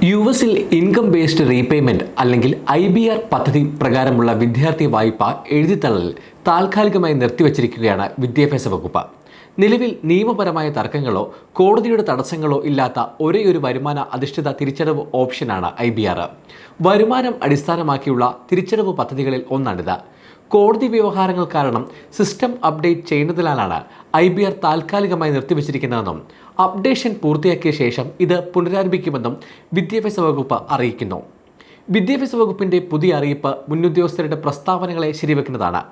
യു.എസിൽ income based repayment അല്ലെങ്കിൽ IBR പദ്ധതി പ്രകാരമുള്ള വിദ്യാർത്ഥി വായ്പ എഴുതിത്തള്ളൽ താൽക്കാലികമായി നിർത്തിവച്ചിരിക്കുകയാണ് വിദ്യാഭ്യാസ വകുപ്പ്. നിലവിൽ നിയമപരമായ തർക്കങ്ങളോ കോടതിയുടെ തടസ്സങ്ങളോ ഇല്ലാത്ത ഒരേയൊരു വരുമാന അധിഷ്ഠിത തിരിച്ചടവ് ഓപ്ഷനാണ് IBR. വരുമാനം അടിസ്ഥാനമാക്കിയുള്ള തിരിച്ചടവ് പദ്ധതികളിൽ ഒന്നാണിത്. കോടതി വ്യവഹാരങ്ങൾ കാരണം സിസ്റ്റം അപ്ഡേറ്റ് ചെയ്യുന്നതിനാലാണ് IBR താൽക്കാലികമായി നിർത്തിവച്ചിരിക്കുന്നതെന്നും അപ്ഡേഷൻ പൂർത്തിയാക്കിയ ശേഷം ഇത് പുനരാരംഭിക്കുമെന്നും വിദ്യാഭ്യാസ വകുപ്പ് അറിയിക്കുന്നു. വിദ്യാഭ്യാസ വകുപ്പിന്റെ പുതിയ അറിയിപ്പ് മുന്നുദ്യോഗസ്ഥരുടെ പ്രസ്താവനകളെ ശരിവെക്കുന്നതാണ്.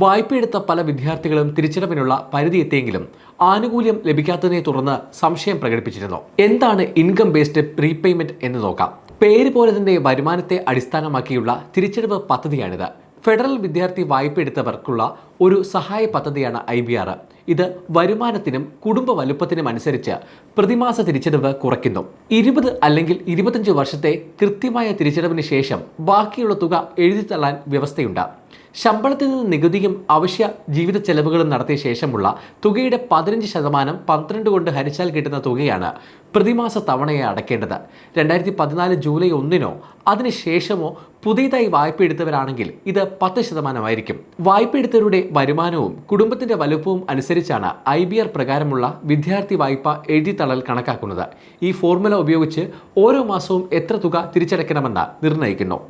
വായ്പയെടുത്ത പല വിദ്യാർത്ഥികളും തിരിച്ചടവിനുള്ള പരിധി എത്തിയെങ്കിലും ആനുകൂല്യം ലഭിക്കാത്തതിനെ തുടർന്ന് സംശയം പ്രകടിപ്പിച്ചിരുന്നു. എന്താണ് ഇൻകം ബേസ്ഡ് റീപേയ്മെന്റ് എന്ന് നോക്കാം. പേര് പോലെ തന്നെ വരുമാനത്തെ അടിസ്ഥാനമാക്കിയുള്ള തിരിച്ചടവ് പദ്ധതിയാണിത്. ഫെഡറൽ വിദ്യാർത്ഥി വായ്പ എടുത്തവർക്കുള്ള ഒരു സഹായ പദ്ധതിയാണ് IBR. ഇത് വരുമാനത്തിനും കുടുംബ വലുപ്പത്തിനും അനുസരിച്ച് പ്രതിമാസ തിരിച്ചടവ് കുറയ്ക്കുന്നു. 20 അല്ലെങ്കിൽ 25 വർഷത്തെ കൃത്യമായ തിരിച്ചടവിന് ശേഷം ബാക്കിയുള്ള തുക എഴുതിത്തള്ളാൻ വ്യവസ്ഥയുണ്ട്. ശമ്പളത്തിൽ നിന്ന് നികുതിയും അവശ്യ ജീവിത ചെലവുകളും നടത്തിയ ശേഷമുള്ള തുകയുടെ 15% 12 കൊണ്ട് ഹരിച്ചാൽ കിട്ടുന്ന തുകയാണ് പ്രതിമാസ തവണയായി അടയ്ക്കേണ്ടത്. 2014 ജൂലൈ 1 അതിനുശേഷമോ പുതിയതായി വായ്പ എടുത്തവരാണെങ്കിൽ ഇത് 10% ആയിരിക്കും. വായ്പ എടുത്തവരുടെ വരുമാനവും കുടുംബത്തിന്റെ വലുപ്പവും അനുസരിച്ചാണ് IBR പ്രകാരമുള്ള വിദ്യാർത്ഥി വായ്പ എഴുതിത്തള്ളൽ കണക്കാക്കുന്നത്. ഈ ഫോർമുല ഉപയോഗിച്ച് ഓരോ മാസവും എത്ര തുക തിരിച്ചടയ്ക്കണമെന്ന് നിർണ്ണയിക്കുന്നു.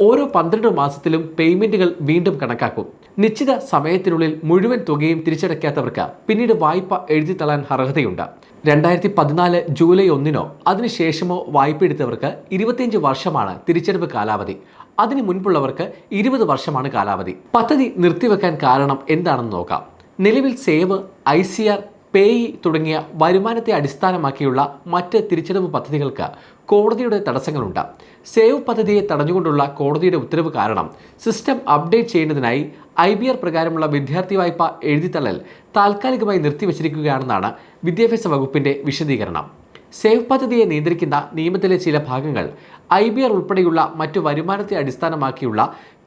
ഓരോ 12 മാസത്തിലും പേയ്മെന്റുകൾ വീണ്ടും കണക്കാക്കും. നിശ്ചിത സമയത്തിനുള്ളിൽ മുഴുവൻ തുകയും തിരിച്ചടയ്ക്കാത്തവർക്ക് പിന്നീട് വായ്പ എഴുതിത്തള്ളാൻ അർഹതയുണ്ട്. 2014 ജൂലൈ 1 അതിനുശേഷമോ വായ്പ എടുത്തവർക്ക് 25 വർഷമാണ് തിരിച്ചടവ് കാലാവധി. അതിനു മുൻപുള്ളവർക്ക് 20 വർഷമാണ് കാലാവധി. പദ്ധതി നിർത്തിവെക്കാൻ കാരണം എന്താണെന്ന് നോക്കാം. നിലവിൽ സേവ്, ICR, പേയി തുടങ്ങിയ വരുമാനത്തെ അടിസ്ഥാനമാക്കിയുള്ള മറ്റ് തിരിച്ചടവ് പദ്ധതികൾക്ക് കോടതിയുടെ തടസ്സങ്ങളുണ്ട്. സേവ് പദ്ധതിയെ തടഞ്ഞുകൊണ്ടുള്ള കോടതിയുടെ ഉത്തരവ് കാരണം സിസ്റ്റം അപ്ഡേറ്റ് ചെയ്യുന്നതിനായി IBR പ്രകാരമുള്ള വിദ്യാർത്ഥി വായ്പ എഴുതിത്തള്ളൽ താൽക്കാലികമായി നിർത്തിവച്ചിരിക്കുകയാണെന്നാണ് വിദ്യാഭ്യാസ വകുപ്പിന്റെ വിശദീകരണം. സേവ് പദ്ധതിയെ നിയന്ത്രിക്കുന്ന നിയമത്തിലെ ചില ഭാഗങ്ങൾ IBR ഉൾപ്പെടെയുള്ള മറ്റു വരുമാനത്തെ അടിസ്ഥാനമാക്കിയുള്ള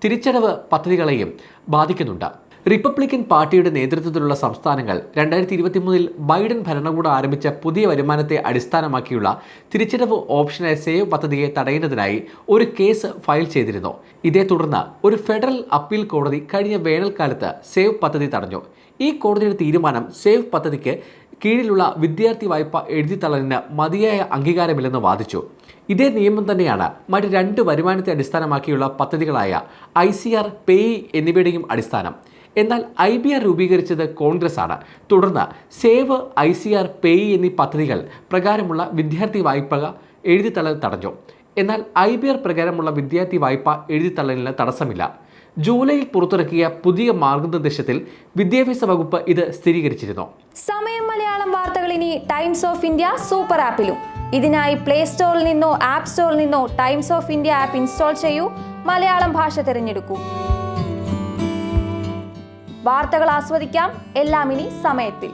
തിരിച്ചടവ് പദ്ധതികളെയും ബാധിക്കുന്നുണ്ട്. റിപ്പബ്ലിക്കൻ പാർട്ടിയുടെ നേതൃത്വത്തിലുള്ള സംസ്ഥാനങ്ങൾ 2023 ബൈഡൻ ഭരണകൂടം ആരംഭിച്ച പുതിയ വരുമാനത്തെ അടിസ്ഥാനമാക്കിയുള്ള തിരിച്ചടവ് ഓപ്ഷനായ സേവ് പദ്ധതിയെ തടയുന്നതിനായി ഒരു കേസ് ഫയൽ ചെയ്തിരുന്നു. ഇതേ തുടർന്ന് ഒരു ഫെഡറൽ അപ്പീൽ കോടതി കഴിഞ്ഞ വേനൽക്കാലത്ത് സേവ് പദ്ധതി തടഞ്ഞു. ഈ കോടതിയുടെ തീരുമാനം സേവ് പദ്ധതിക്ക് കീഴിലുള്ള വിദ്യാർത്ഥി വായ്പ എഴുതിത്തള്ളലിന് മതിയായ അംഗീകാരമില്ലെന്ന് വാദിച്ചു. ഇതേ നിയമം തന്നെയാണ് മറ്റ് 2 വരുമാനത്തെ അടിസ്ഥാനമാക്കിയുള്ള പദ്ധതികളായ ICR, പേയി എന്നിവയുടെയും അടിസ്ഥാനം. എന്നാൽ IBR രൂപീകരിച്ചത് കോൺഗ്രസ് ആണ്. തുടർന്ന് സേവ്, ICR, പേയി എന്നീ പദ്ധതികൾ പ്രകാരമുള്ള വിദ്യാർത്ഥി വായ്പ എഴുതിത്തള്ളൽ തടഞ്ഞു. എന്നാൽ IBR പ്രകാരമുള്ള വിദ്യാർത്ഥി വായ്പ എഴുതിത്തള്ളലിന് തടസ്സമില്ല. ജൂലൈയിൽ പുറത്തിറക്കിയ പുതിയ മാർഗനിർദ്ദേശത്തിൽ വിദ്യാഭ്യാസ വകുപ്പ് ഇത് സ്ഥിരീകരിച്ചിരുന്നു. സമയം മലയാളം വാർത്തകൾ ഇനി ടൈംസ് ഓഫ് ഇന്ത്യ സൂപ്പർ ആപ്പിലും. ഇതിനായി പ്ലേ സ്റ്റോറിൽ നിന്നോ ആപ്പ് സ്റ്റോറിൽ നിന്നോ times of India app install ചെയ്യൂ. മലയാളം ഭാഷ തിരഞ്ഞെടുക്കൂ. വാർത്തകൾ ആസ്വദിക്കാം. എല്ലാം ഇനി സമയത്തിൽ.